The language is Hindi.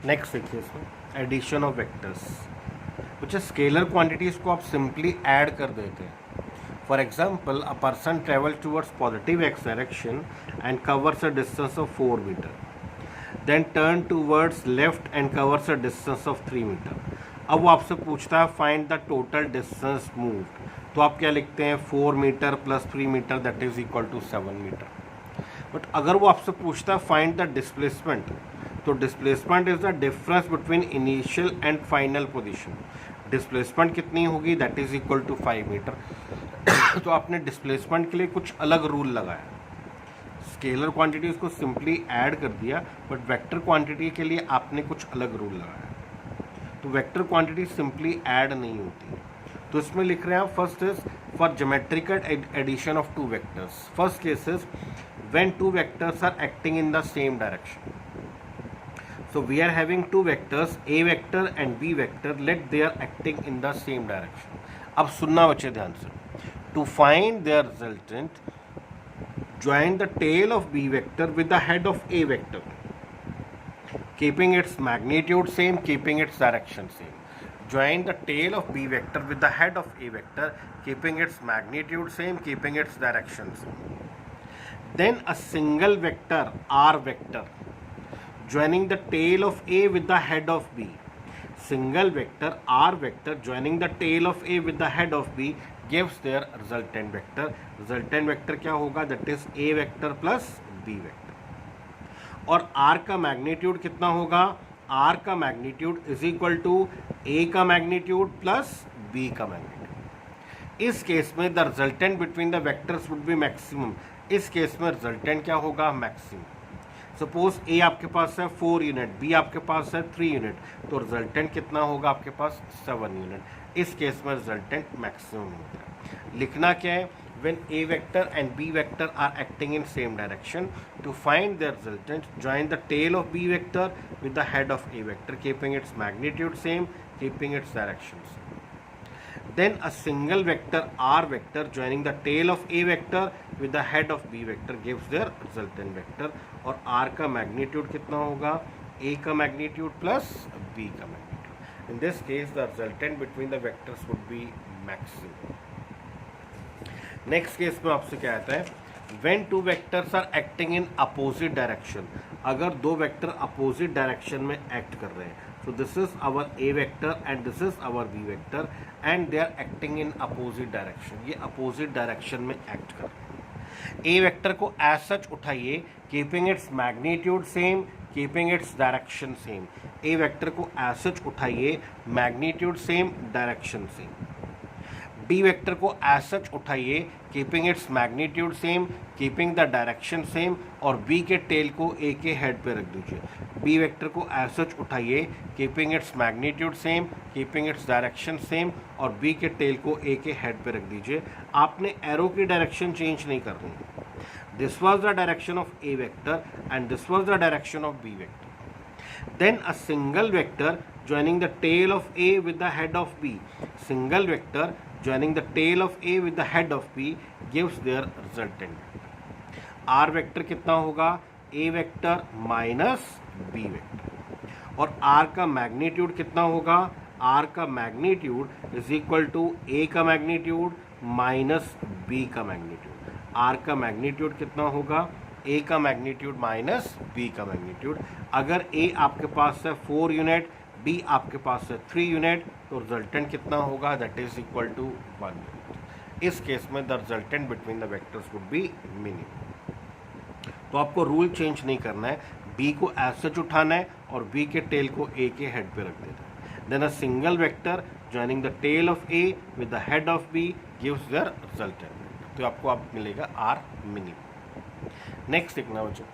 नेक्स्ट देखिए इसमें एडिशन ऑफ वेक्टर्स, कुछ स्केलर क्वांटिटीज को आप सिंपली ऐड कर देते हैं. For example, a person travel towards positive x direction and covers a distance of 4 meter, then turn towards left and covers a distance of 3 meter. अब वो आपसे पूछता है find the total distance moved, तो आप क्या लिखते हैं 4 meter plus 3 meter that is equal to 7 meter. But अगर वो आपसे पूछता है फाइंड द डिस्प्लेसमेंट, तो displacement is the difference between initial and final position. Displacement कितनी होगी that is equal to 5 meter. तो आपने डिस्प्लेसमेंट के लिए कुछ अलग रूल लगाया. स्केलर क्वांटिटीज को सिंपली ऐड कर दिया, बट वेक्टर क्वांटिटी के लिए आपने कुछ अलग रूल लगाया. तो वेक्टर क्वांटिटी सिंपली ऐड नहीं होती. तो इसमें लिख रहे हैं आप first is for geometrical addition of two vectors. First case is when two vectors are acting in the same direction. So we are having two vectors, A vector and B vector. Let they are acting in the same direction. अब सुनना बच्चे ध्यान से. To find their resultant, join the tail of B vector with the head of A vector, keeping its magnitude same, keeping its direction same. Join the tail of B vector with the head of A vector, keeping its magnitude same, keeping its direction same. Then a single vector R vector joining the tail of A with the head of B. Single vector R vector joining the tail of A with the head of B gives their resultant vector. Resultant vector क्या होगा that is A vector plus B vector. और R का मैग्नीट्यूड कितना होगा, R का magnitude is equal to A का मैग्नीट्यूड प्लस B का मैग्नीट्यूड. इस केस में the resultant between the vectors would be maximum. इस केस में रिजल्टेंट क्या होगा, मैक्सिमम. सपोज A आपके पास है 4 यूनिट, B आपके पास है 3 यूनिट, तो रिजल्टेंट कितना होगा आपके पास 7 यूनिट. इस केस में रिजल्टेंट मैक्सिमम होता है. लिखना क्या है, when A vector and B vector are acting in same direction, to find their resultant, join the tail of B vector with the head of A vector, keeping its magnitude same, keeping its direction same. Then a single vector R vector joining the tail of A vector with the head of B vector gives their resultant vector. और R का मैग्नीट्यूड कितना होगा, A का मैग्नीट्यूड प्लस B का magnitude. In this case the resultant between the vectors would be maximum. Next case में आपसे क्या आता है, when two vectors are acting in opposite direction. अगर दो वेक्टर अपोजिट डायरेक्शन में एक्ट कर रहे हैं, so this is our A vector and this is our B vector and they are acting in opposite direction. ये अपोजिट डायरेक्शन में एक्ट कर रहे हैं. A वेक्टर को एज सच उठाइए, keeping its magnitude same, keeping its direction same. A vector को एज सच उठाइए, magnitude same, direction same. B vector को एज सच उठाइए, keeping its magnitude same, keeping the direction same, और B के टेल को A के हेड पे रख दीजिए. B वेक्टर को एज सच उठाइए, keeping its magnitude same, keeping its direction same, और B के टेल को A के हेड पे रख दीजिए. आपने एरो की डायरेक्शन चेंज नहीं करनी. This was the direction of A vector and this was the direction of B vector. Then a single vector joining the tail of A with the head of B. Single vector joining the tail of A with the head of B gives their resultant vector. R vector कितना होगा, A vector minus B vector. और R का मैग्नीट्यूड कितना होगा, R का magnitude is equal to A का मैग्नीट्यूड माइनस B का मैग्नीट्यूड. R का मैग्नीट्यूड कितना होगा, A का मैग्नीट्यूड माइनस B का मैग्नीट्यूड. अगर A आपके पास है 4 यूनिट, B आपके पास है 3 यूनिट, तो रिजल्टेंट कितना होगा, that is equal to 1 unit. इस केस में the resultant between the vectors would be minimum. तो आपको रूल चेंज नहीं करना है, B को एज सच उठाना है और B के टेल को A के हेड पे रख देना है. Then a single vector joining the tail of A with the head of B gives their resultant. तो आपको अब मिलेगा R मिनिमम. नेक्स्ट देखना बच्चों,